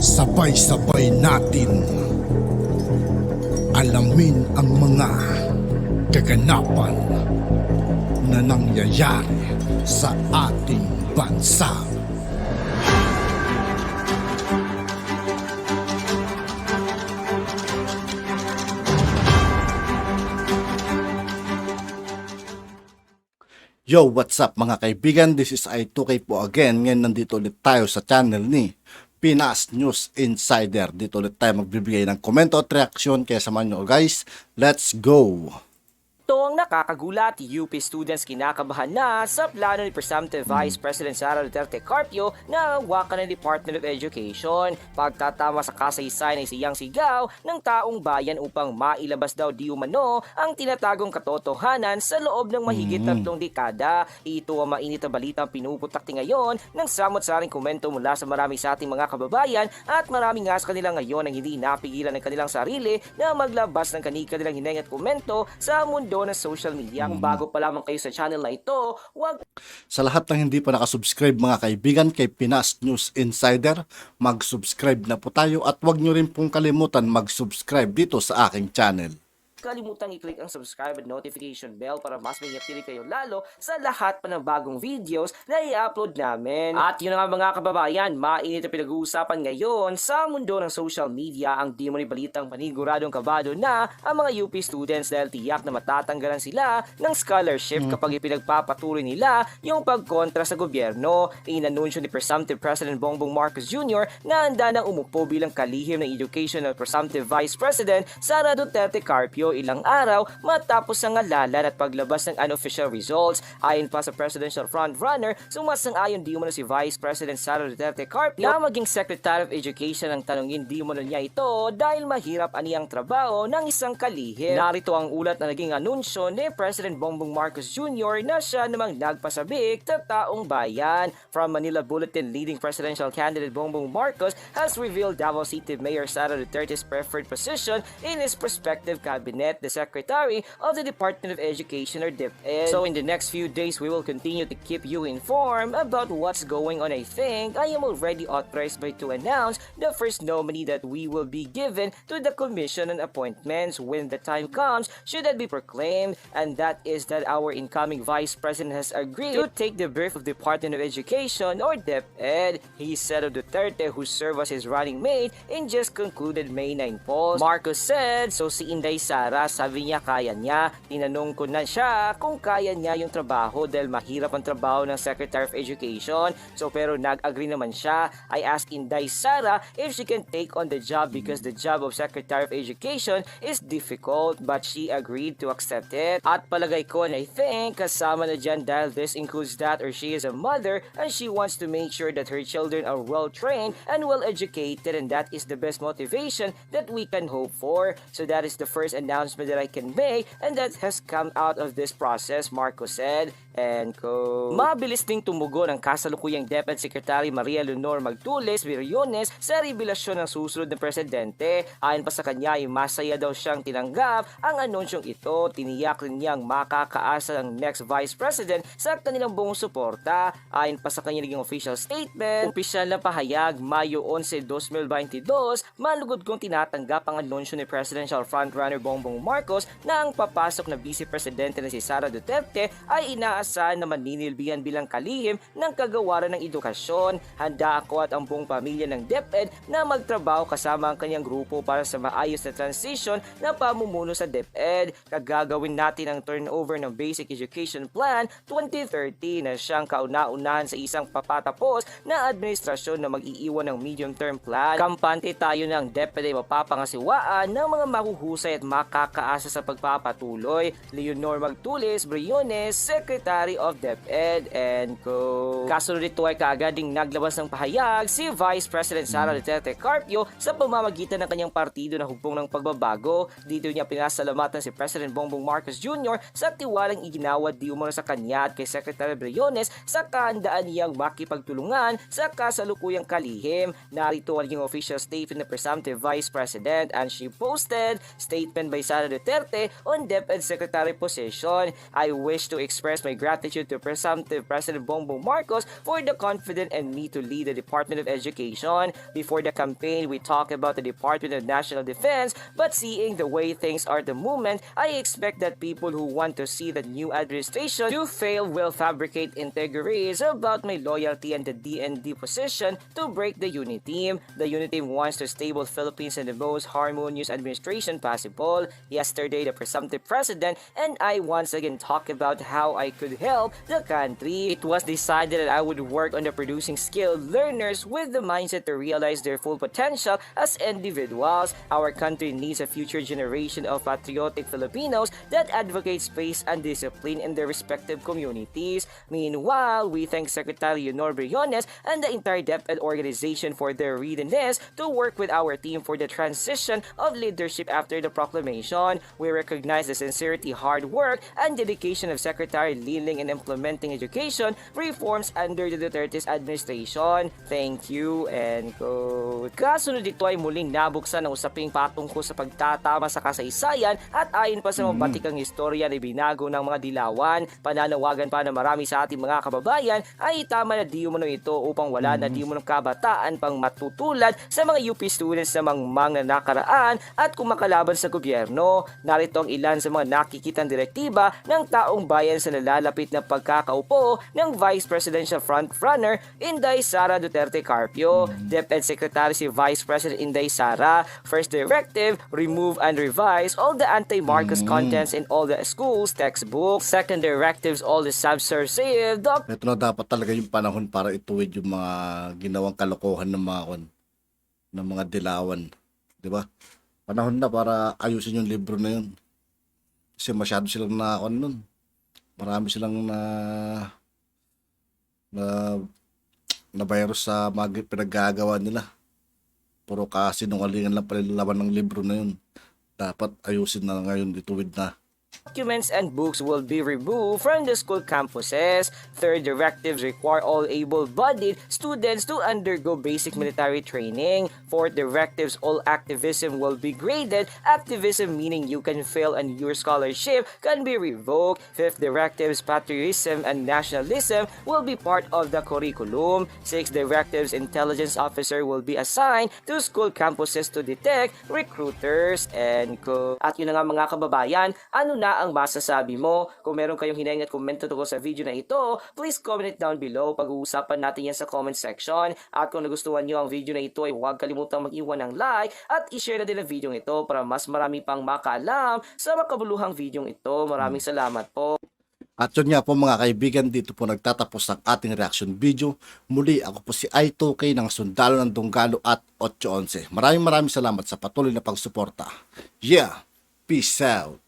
Sabay-sabay natin alamin ang mga kaganapan na nangyayari sa ating bansa. Yo, what's up mga kaibigan? This is I2K po again. Ngayon nandito ulit tayo sa channel ni Pinas News Insider. Dito ulit tayo magbibigay ng komento at reaksyon. Kaya samahan nyo guys, let's go! Ito ang nakakagulat, UP students kinakabahan na sa plano ni Presumptive Vice President Sara Duterte Carpio na hawakan ng Department of Education. Pagtatama sa kasaysayan ay siyang sigaw ng taong bayan upang mailabas daw di umano ang tinatagong katotohanan sa loob ng mahigit 3 dekada. Ito ang mainit na balitang pinuputakti ngayon ng samot-saring komento mula sa marami sa ating mga kababayan at marami nga sa kanila ngayon ang hindi napigilan ng kanilang sarili na maglabas ng kanilang hineng at komento sa mundo ng social media. Kung bago pa lamang kayo sa channel na ito, Sa lahat ng hindi pa nakasubscribe mga kaibigan kay Pinas News Insider, mag-subscribe na po tayo at huwag nyo rin pong kalimutan mag-subscribe dito sa aking channel. kalimutang i-click ang subscribe at notification bell para mas may update kayo lalo sa lahat pa ng bagong videos na i-upload namin. At yun nga mga kababayan, mainit na pinag-uusapan ngayon sa mundo ng social media ang di mo ni balitang paniguradong kabado na ang mga UP students dahil tiyak na matatanggalan sila ng scholarship kapag ipinagpapatuloy nila yung pagkontra sa gobyerno. Inanunsyo ni Presumptive President Bongbong Marcos Jr. na handa nang umupo bilang kalihim ng Educational Presumptive Vice President Sara Duterte Carpio ilang araw matapos ang ngalalan at paglabas ng unofficial results. Ayon pa sa presidential frontrunner, sumasang-ayon di umano si Vice President Sara Duterte Carpio na maging Secretary of Education ang tanungin di umano niya ito dahil mahirap aniyang trabaho ng isang kalihim. Narito ang ulat na naging anunsyo ni President Bongbong Marcos Jr. na siya namang nagpasabik sa taong bayan. From Manila Bulletin, leading presidential candidate Bongbong Marcos has revealed Davao City Mayor Sara Duterte's preferred position in his prospective cabinet, the Secretary of the Department of Education or DepEd. So in the next few days, we will continue to keep you informed about what's going on. I think I am already authorized by to announce the first nominee that we will be given to the Commission on Appointments when the time comes, should that be proclaimed, and that is that our incoming Vice President has agreed to take the brief of Department of Education or DepEd. He said of Duterte, who served as his running mate in just concluded May 9 polls. Marcos said, so si Inday Sara, sabi niya kaya niya. Tinanong ko na siya kung kaya niya yung trabaho dahil mahirap ang trabaho ng Secretary of Education. So pero nag-agree naman siya. I asked Inday Sara if she can take on the job because the job of Secretary of Education is difficult, but she agreed to accept it. At palagay ko, and I think kasama na dyan dahil this includes that or she is a mother and she wants to make sure that her children are well trained and well educated, and that is the best motivation that we can hope for. So that is the first announcement that I can make, and that has come out of this process, Marcos said. And mabilis ding tumugon ang kasalukuyang DepEd Secretary Maria Leonor Magtulis Viriones sa revelasyon ng susunod na presidente. Ayon pa sa kanya ay masaya daw siyang tinanggap ang anunsyong ito. Tiniyak rin niyang makakaasa ang next Vice President sa kanilang buong suporta. Ayon pa sa kanyang official statement, opisyal na pahayag Mayo 11, 2022, malugod kong tinatanggap ang anunsyo ni Presidential Frontrunner Bongbong Marcos na ang papasok na Vice Presidente na si Sara Duterte ay inaasahan na maninilbihan bilang kalihim ng kagawaran ng edukasyon. Handa ako at ang buong pamilya ng DepEd na magtrabaho kasama ang kanyang grupo para sa maayos na transition na pamumuno sa DepEd. Kagagawin natin ang turnover ng Basic Education Plan 2030 na siyang kauna-unahan sa isang papatapos na administrasyon na mag-iiwan ng medium-term plan. Kampante tayo ng DepEd ay mapapangasiwaan ng mga mahuhusay at makakaasa sa pagpapatuloy. Leonor Magtulis Briones, Secretary of DepEd, and kasunod ito ay kaagad ding naglabas ng pahayag si Vice President Sara Duterte Carpio sa pamamagitan ng kanyang partido na hugpong ng pagbabago. Dito niya pinasalamatan si President Bongbong Marcos Jr. sa tiwalang iginawad di umano sa kanya at kay Secretary Briones sa kahandaan niyang makipagtulungan sa kasalukuyang kalihim. Narito ang official statement ng Presumptive Vice President, and she posted statement by kay Sara Duterte on DepEd Secretary position. I wish to express my gratitude to presumptive President Bongbong Marcos for the confidence in me to lead the Department of Education. Before the campaign, we talked about the Department of National Defense, but seeing the way things are at the moment, I expect that people who want to see the new administration to fail will fabricate theories about my loyalty and the DND position to break the unit team. The unit team wants to stable Philippines in the most harmonious administration possible. Yesterday, the presumptive president and I once again talked about how I could help the country. It was decided that I would work on the producing skilled learners with the mindset to realize their full potential as individuals. Our country needs a future generation of patriotic Filipinos that advocate space and discipline in their respective communities. Meanwhile, we thank Secretary Leonor Briones and the entire DepEd organization for their readiness to work with our team for the transition of leadership after the proclamation. We recognize the sincerity, hard work, and dedication of Secretary Liling in implementing education reforms under the Duterte's administration. Thank you, and quote. Kasunod ito ay muling nabuksan ang usaping patungkol sa pagtatama sa kasaysayan at ayon pa sa mga batikang istorya na binago ng mga dilawan. Pananawagan pa na marami sa ating mga kababayan ay tama na di umano ito upang wala na di umano kabataan pang matutulad sa mga UP students na mga nakaraan at kumakalaban sa gobyerno. Narito ang ilan sa mga nakikitang direktiba ng taong bayan sa nalalapit na pagkakaupo ng Vice Presidential Frontrunner Inday Sara Duterte Carpio. DepEd Secretary si Vice President Inday Sara. First directive, remove and revise all the anti-Marcos contents in all the schools, textbooks. Second directives, all the subversive Ito na dapat talaga yung panahon para ituwid yung mga ginawang kalokohan ng mga dilawan. 'Di ba? Panahon na para ayusin yung libro na yun. Kasi masyado silang nun. Marami silang na virus sa mga pinaggagawa nila. Puro kasinungalingan lang pala laman ng libro na yun. Dapat ayusin na ngayon, ituwid na. Documents and books will be removed from the school campuses. Third directives require all able-bodied students to undergo basic military training. Fourth directives, all activism will be graded. Activism meaning you can fail and your scholarship can be revoked. Fifth directives, patriotism and nationalism will be part of the curriculum. Sixth directives, intelligence officer will be assigned to school campuses to detect recruiters. And at yun na nga mga kababayan, ano na ang masasabi mo? Kung meron kayong hinaing at komento tungkol sa video na ito, please comment it down below. Pag-uusapan natin yan sa comment section. At kung nagustuhan nyo ang video na ito, ay huwag kalimutang mag-iwan ng like at i-share na din ang video ito para mas marami pang makaalam sa makabuluhang video ito. Maraming salamat po. At yun nga po mga kaibigan, dito po nagtatapos ang ating reaction video. Muli ako po si I2K ng Sundalo ng Dunggalo at 811. Maraming salamat sa patuloy na pagsuporta. Yeah, peace out.